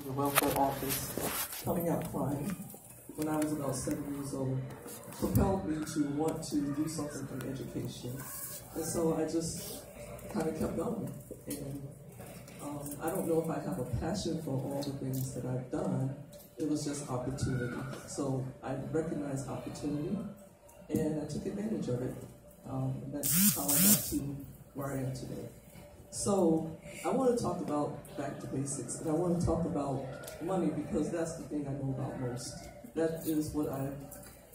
the welfare office coming out crying when I was about 7 years old propelled me to want to do something in education. And so I just kind of kept going. And I don't know if I have a passion for all the things that I've done. It was just opportunity. So I recognized opportunity and I took advantage of it. And that's how I got to where I am today. So I want to talk about back to basics, and I want to talk about money because that's the thing I know about most. That is what I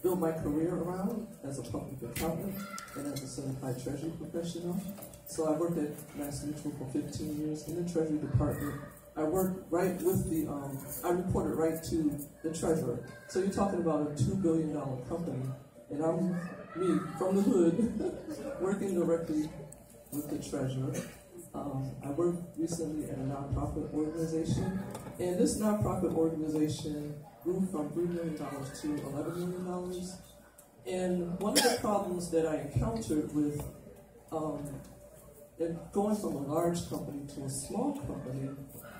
built my career around as a public accountant and as a certified treasury professional. So I worked at Mass Mutual for 15 years in the Treasury Department. I worked right with the, I reported right to the treasurer. So you're talking about a $2 billion company, and I'm me from the hood working directly with the treasurer. I worked recently at a nonprofit organization, and this nonprofit organization grew from $3 million to $11 million. And one of the problems that I encountered with going from a large company to a small company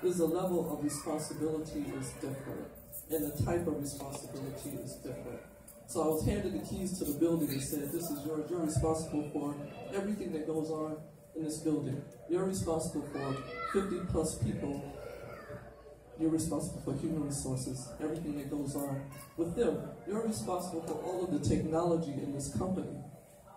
is the level of responsibility is different, and the type of responsibility is different. So I was handed the keys to the building and said, this is yours, you're responsible for everything that goes on in this building. You're responsible for 50 plus people. You're responsible for human resources, everything that goes on with them. You're responsible for all of the technology in this company.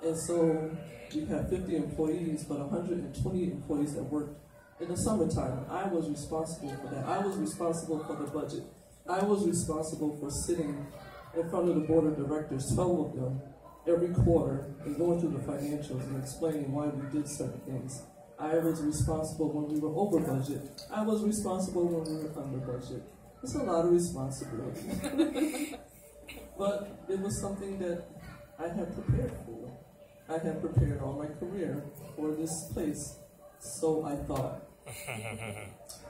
And so we have 50 employees, but 120 employees that work in the summertime. I was responsible for that. I was responsible for the budget. I was responsible for sitting in front of the board of directors, 12 of them, every quarter, and going through the financials and explaining why we did certain things. I was responsible when we were over budget. I was responsible when we were under budget. It's a lot of responsibility. But it was something that I had prepared for. I had prepared all my career for this place, so I thought.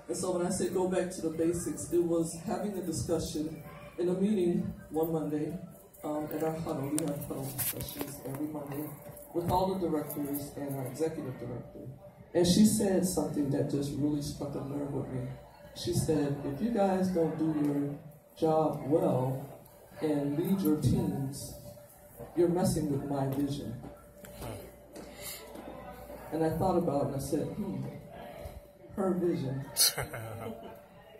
And so when I say go back to the basics, it was having a discussion in a meeting one Monday at our huddle. We have huddle discussions every Monday with all the directors and our executive director. And she said something that just really struck a nerve with me. She said, if you guys don't do your job well and lead your teams, you're messing with my vision. And I thought about it and I said, her vision.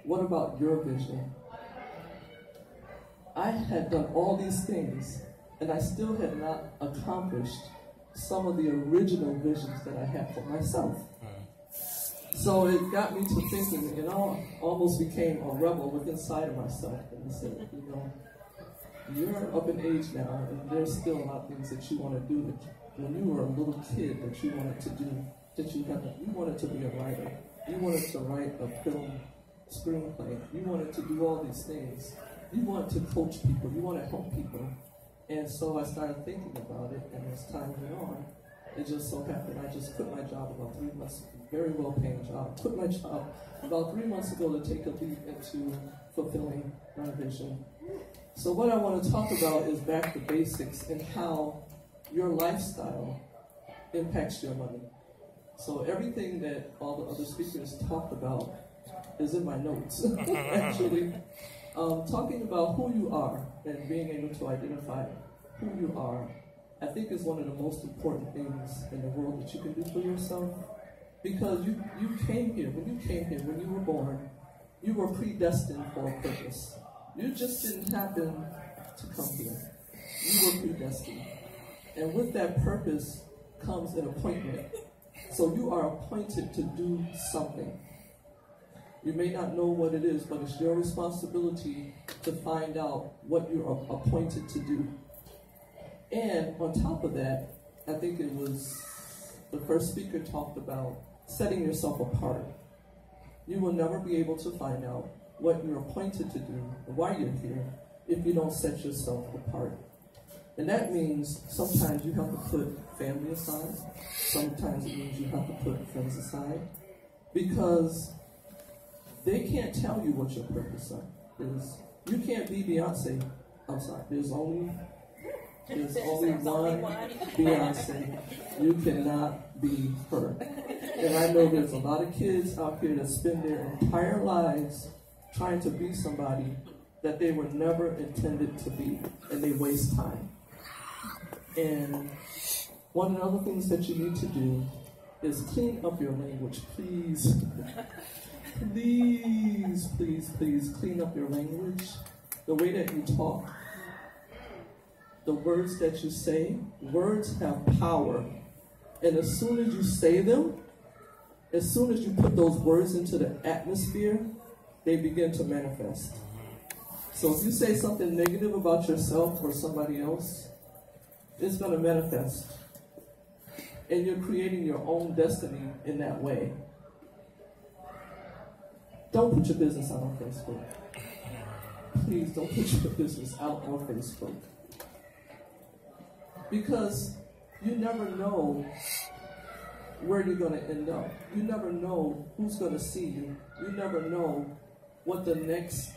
What about your vision? I had done all these things, and I still had not accomplished some of the original visions that I had for myself. So it got me to thinking, and I almost became a rebel within inside of myself. And I said, you know, you're up in age now, and there's still a lot of things that you want to do that when you were a little kid that you wanted to do, that you wanted to be a writer. You wanted to write a film screenplay. You wanted to do all these things. You wanted to coach people. You want to help people. And so I started thinking about it, and as time went on, it just so happened I just quit my job about 3 months, very well-paying job. Quit my job about 3 months ago to take a leap into fulfilling my vision. So what I want to talk about is back to basics and how your lifestyle impacts your money. So everything that all the other speakers talked about is in my notes, actually. Talking about who you are and being able to identify who you are, I think is one of the most important things in the world that you can do for yourself. Because you came here, when you were born, you were predestined for a purpose. You just didn't happen to come here. You were predestined. And with that purpose comes an appointment. So you are appointed to do something. You may not know what it is, but it's your responsibility to find out what you're appointed to do. And on top of that, I think it was the first speaker talked about setting yourself apart. You will never be able to find out what you're appointed to do or why you're here if you don't set yourself apart. And that means sometimes you have to put family aside. Sometimes it means you have to put friends aside. Because they can't tell you what your purpose is. You can't be Beyonce. I'm sorry. There's only one Beyonce. You cannot be her. And I know there's a lot of kids out here that spend their entire lives trying to be somebody that they were never intended to be, and they waste time. And one of the other things that you need to do is clean up your language, please. Please, please, please clean up your language. The way that you talk, the words that you say, words have power. And as soon as you say them, as soon as you put those words into the atmosphere, they begin to manifest. So if you say something negative about yourself or somebody else, it's going to manifest. And you're creating your own destiny in that way. Don't put your business out on Facebook. Please don't put your business out on Facebook. Because you never know where you're going to end up. You never know who's going to see you. You never know what the next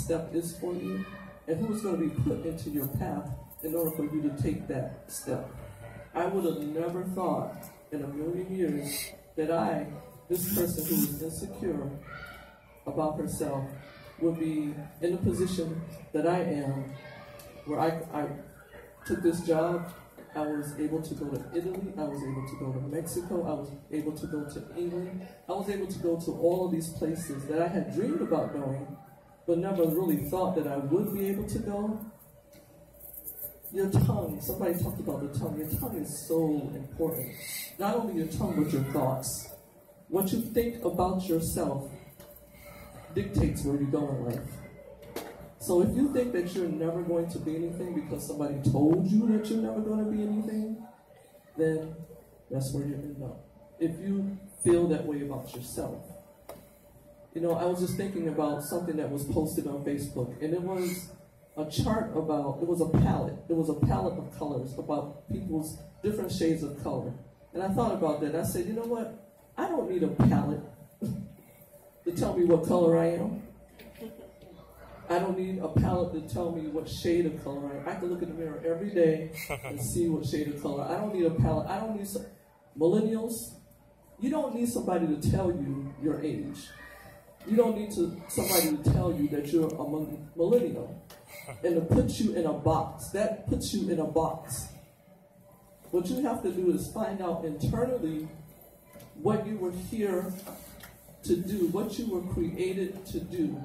step is for you, and who's going to be put into your path in order for you to take that step. I would have never thought in a million years that this person who was insecure about herself, would be in the position that I am, where I took this job. I was able to go to Italy, I was able to go to Mexico, I was able to go to England, I was able to go to all of these places that I had dreamed about going, but never really thought that I would be able to go. Your tongue, somebody talked about the tongue. Your tongue is so important. Not only your tongue, but your thoughts. What you think about yourself dictates where you go in life. So if you think that you're never going to be anything because somebody told you that you're never going to be anything, then that's where you end up. If you feel that way about yourself. You know, I was just thinking about something that was posted on Facebook, and it was a chart about, it was a palette of colors about people's different shades of color. And I thought about that, and I said, you know what? I don't need a palette to tell me what color I am. I don't need a palette to tell me what shade of color I am. I can look in the mirror every day and see what shade of color. I don't need a palette. I don't need millennials. You don't need somebody to tell you your age. You don't need somebody to tell you that you're a millennial and to put you in a box. That puts you in a box. What you have to do is find out internally what you were here to do, what you were created to do.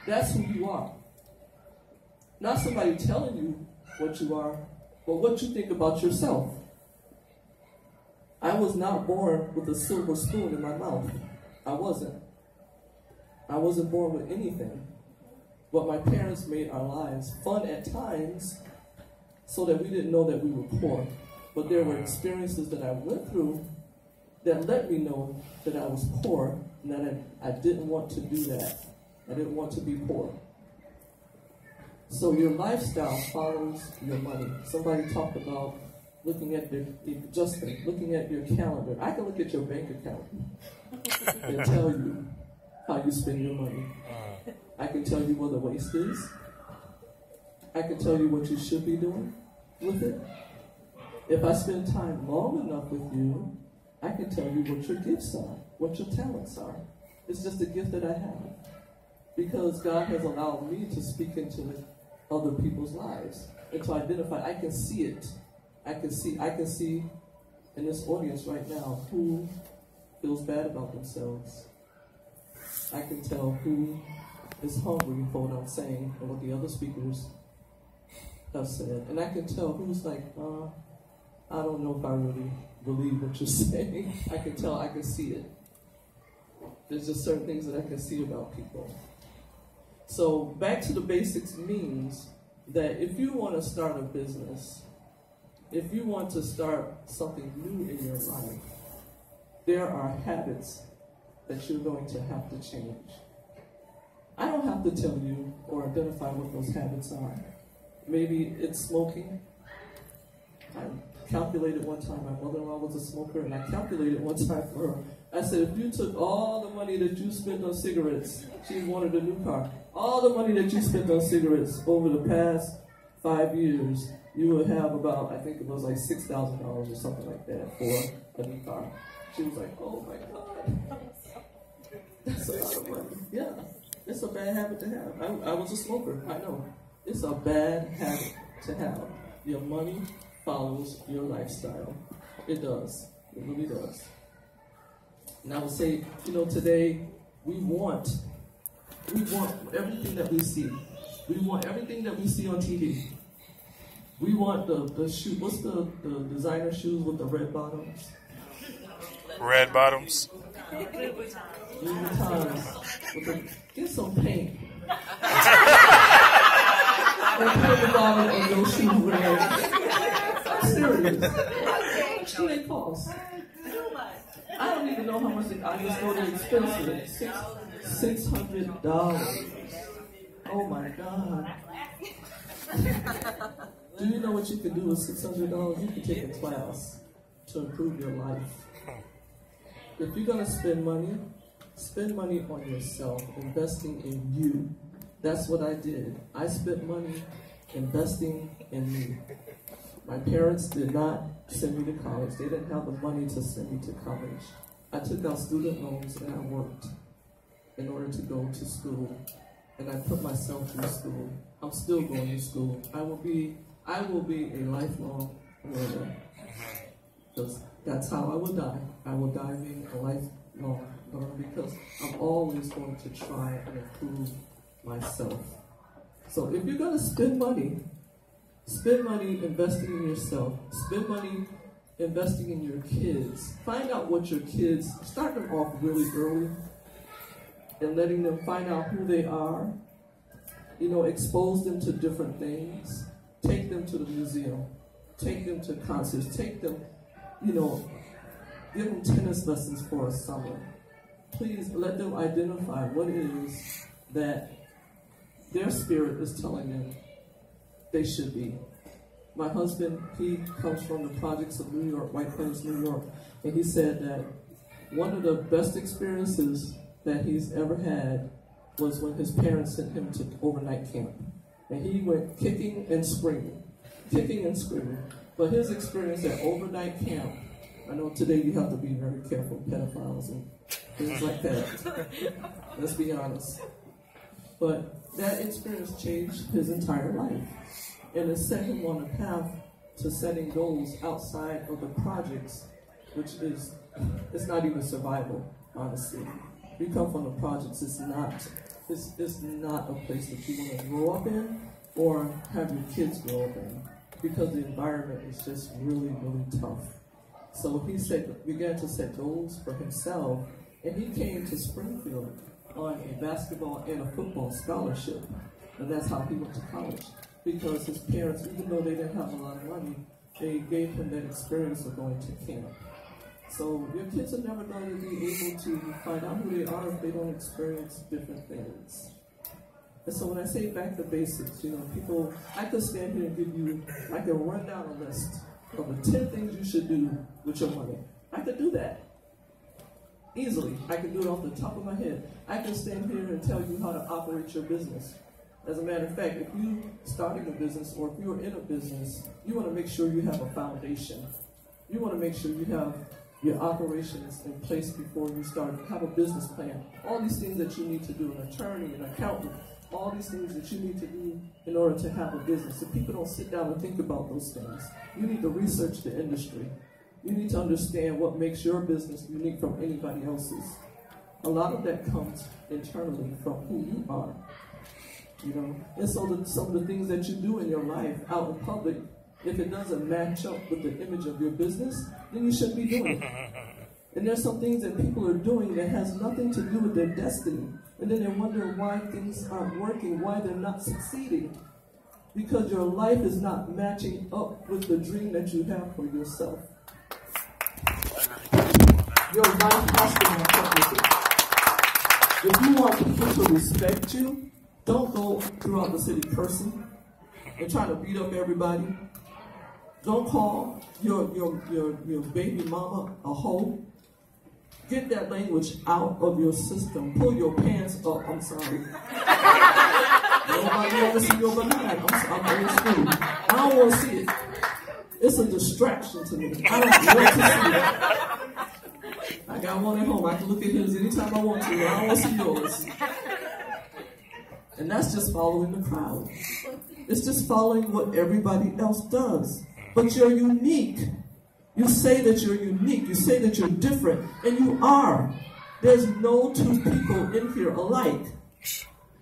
That's who you are. Not somebody telling you what you are, but what you think about yourself. I was not born with a silver spoon in my mouth. I wasn't. I wasn't born with anything. But my parents made our lives fun at times so that we didn't know that we were poor. But there were experiences that I went through that let me know that I was poor and that I didn't want to do that. I didn't want to be poor. So your lifestyle follows your money. Somebody talked about looking at looking at your calendar. I can look at your bank account and tell you how you spend your money. I can tell you where the waste is. I can tell you what you should be doing with it. If I spend time long enough with you, I can tell you what your gifts are, what your talents are. It's just a gift that I have. Because God has allowed me to speak into other people's lives and to identify. I can see it. I can see in this audience right now who feels bad about themselves. I can tell who is hungry for what I'm saying and what the other speakers have said. And I can tell who's like, I don't know if I really believe what you're saying. I can tell, I can see it. There's just certain things that I can see about people. So back to the basics means that if you want to start a business, if you want to start something new in your life, there are habits that you're going to have to change. I don't have to tell you or identify what those habits are. Maybe it's smoking. I calculated one time, my mother-in-law was a smoker, and I calculated one time for her. I said, if you took all the money that you spent on cigarettes, she wanted a new car, all the money that you spent on cigarettes over the past 5 years, you would have about, I think it was like $6,000 or something like that for a new car. She was like, oh my God. That's a lot of money. Yeah. It's a bad habit to have. I was a smoker. I know. It's a bad habit to have. Your money follows your lifestyle. It does. It really does. And I would say, today we want everything that we see. We want everything that we see on TV. We want the shoe. What's the designer shoes with the red bottoms? Red bottoms. Get some paint. And put the bottom of your shoe red. I'm serious. How much do they cost? I don't even know how much I just know they're expensive. $600. Oh my God. Do you know what you can do with $600? You can take a class to improve your life. If you're going to spend money on yourself, investing in you. That's what I did. I spent money investing in me. My parents did not send me to college. They didn't have the money to send me to college. I took out student loans and I worked in order to go to school. And I put myself through school. I'm still going to school. I will be a lifelong learner. Because that's how I will die. I will die being a lifelong learner because I'm always going to try and improve myself. So if you're going to spend money investing in yourself. Spend money investing in your kids. Find out what your kids, start them off really early and letting them find out who they are. Expose them to different things. Take them to the museum. Take them to concerts. Take them, give them tennis lessons for a summer. Please let them identify what it is that their spirit is telling them they should be. My husband, he comes from the projects of New York, White Plains, New York, and he said that one of the best experiences that he's ever had was when his parents sent him to overnight camp. And he went kicking and screaming. But his experience at overnight camp, I know today you have to be very careful, pedophiles and things like that. Let's be honest. But that experience changed his entire life. And it set him on a path to setting goals outside of the projects, which is, it's not even survival, honestly. We come from the projects, it's not a place that you want to grow up in or have your kids grow up in, because the environment is just really, really tough. So he began to set goals for himself, and he came to Springfield on a basketball and a football scholarship. And that's how he went to college. Because his parents, even though they didn't have a lot of money, they gave him that experience of going to camp. So your kids are never going to be able to find out who they are if they don't experience different things. And so when I say back to basics, people, I could stand here and give you, I could run down a list of the 10 things you should do with your money. I could do that. Easily. I could do it off the top of my head. I can stand here and tell you how to operate your business. As a matter of fact, if you're starting a business or if you're in a business, you want to make sure you have a foundation. You want to make sure you have your operations in place before you start. Have a business plan. All these things that you need to do, an attorney, an accountant, all these things that you need to do in order to have a business. If people don't sit down and think about those things, you need to research the industry. You need to understand what makes your business unique from anybody else's. A lot of that comes internally from who you are. And so some of the things that you do in your life out in public, if it doesn't match up with the image of your business, then you shouldn't be doing it. And there's some things that people are doing that has nothing to do with their destiny. And then they wonder why things aren't working, why they're not succeeding. Because your life is not matching up with the dream that you have for yourself. Your life has to match up with it. If you want people to respect you, don't go throughout the city cursing and trying to beat up everybody. Don't call your baby mama a hoe. Get that language out of your system. Pull your pants up. I'm sorry. Nobody ever see your behind. I'm old school. I don't want to see it. It's a distraction to me. I don't want to see it. I got one at home. I can look at his anytime I want to. I don't want to see yours. And that's just following the crowd. It's just following what everybody else does. But you're unique. You say that you're unique. You say that you're different. And you are. There's no two people in here alike.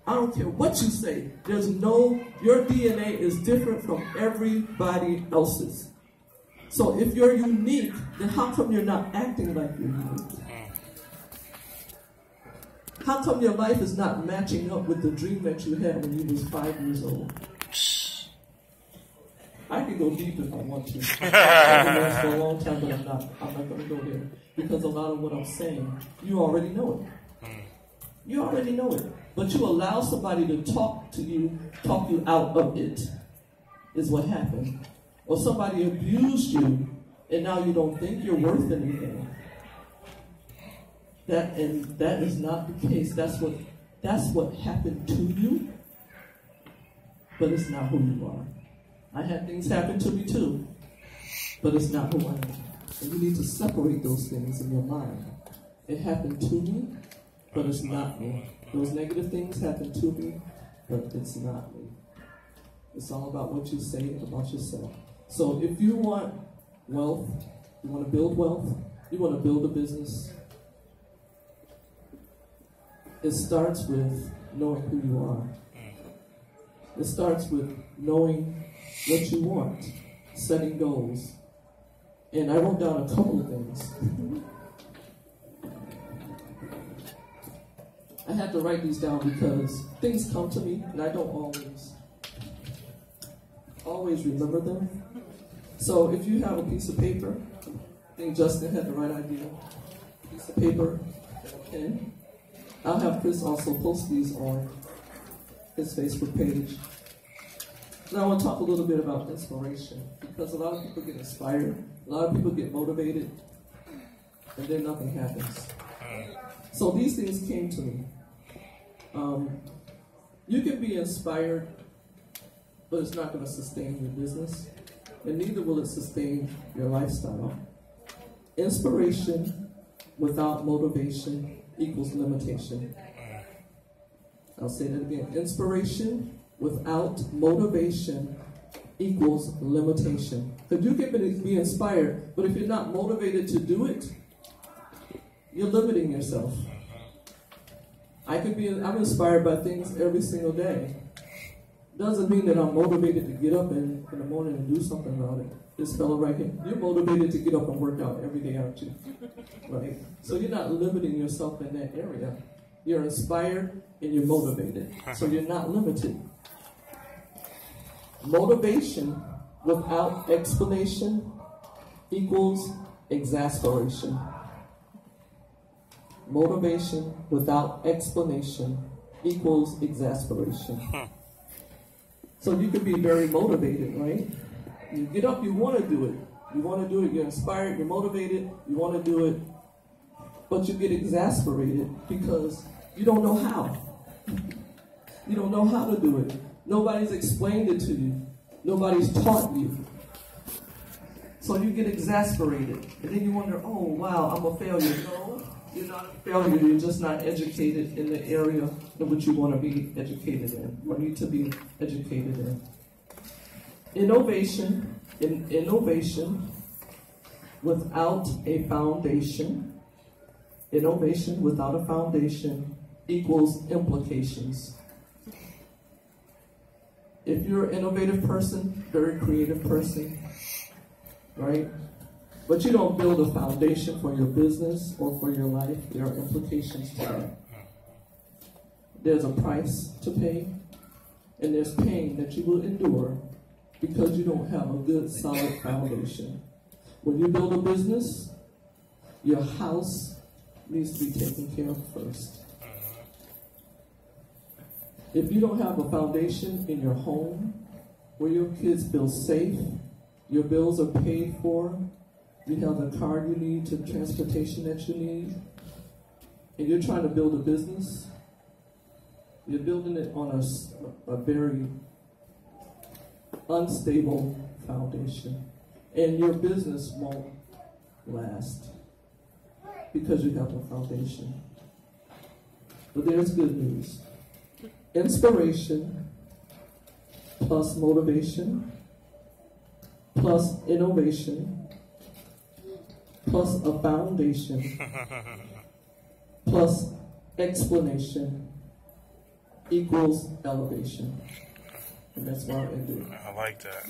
I don't care what you say. Your DNA is different from everybody else's. So if you're unique, then how come you're not acting like you're unique? How come your life is not matching up with the dream that you had when you was 5 years old? I could go deep if I want to. I've been there for a long time, but I'm not going to go there. Because a lot of what I'm saying, you already know it. You already know it. But you allow somebody to talk you out of it, is what happened. Or somebody abused you, and now you don't think you're worth anything. That is not the case. That's what happened to you, but it's not who you are. I had things happen to me too, but it's not who I am. And you need to separate those things in your mind. It happened to me, but it's not me. Those negative things happened to me, but it's not me. It's all about what you say about yourself. So if you want wealth, you want to build wealth, you want to build a business, it starts with knowing who you are. It starts with knowing what you want, setting goals. And I wrote down a couple of things. I had to write these down because things come to me and I don't always remember them. So if you have a piece of paper, I think Justin had the right idea. Piece of paper and a pen. I'll have Chris also post these on his Facebook page. Now I want to talk a little bit about inspiration, because a lot of people get inspired, a lot of people get motivated, and then nothing happens. So these things came to me. You can be inspired, but it's not going to sustain your business, and neither will it sustain your lifestyle. Inspiration without motivation equals limitation. I'll say that again. Inspiration without motivation equals limitation. Because you can be inspired, but if you're not motivated to do it, you're limiting yourself. I'm inspired by things every single day. Doesn't mean that I'm motivated to get up in the morning and do something about it. This fellow right here, you're motivated to get up and work out every day, aren't you? Right? So you're not limiting yourself in that area. You're inspired and you're motivated. So you're not limited. Motivation without explanation equals exasperation. Motivation without explanation equals exasperation. So you can be very motivated, right? You get up, you want to do it. You want to do it, you're inspired, you're motivated, you want to do it. But you get exasperated because you don't know how. You don't know how to do it. Nobody's explained it to you. Nobody's taught you. So you get exasperated. And then you wonder, oh, wow, I'm a failure. No, you're not a failure. You're just not educated in the area in which you want to be educated in, or need to be educated in. Innovation without a foundation. Innovation without a foundation equals implications. If you're an innovative person, very creative person, right? But you don't build a foundation for your business or for your life, there are implications to that. There's a price to pay, and there's pain that you will endure because you don't have a good, solid foundation. When you build a business, your house needs to be taken care of first. If you don't have a foundation in your home where your kids feel safe, your bills are paid for, you have the car you need, the transportation that you need, and you're trying to build a business, you're building it on a very unstable foundation, and your business won't last. because you have a foundation. But there's good news. Inspiration plus motivation plus innovation plus a foundation plus explanation equals elevation. And that's why I ended. I like that.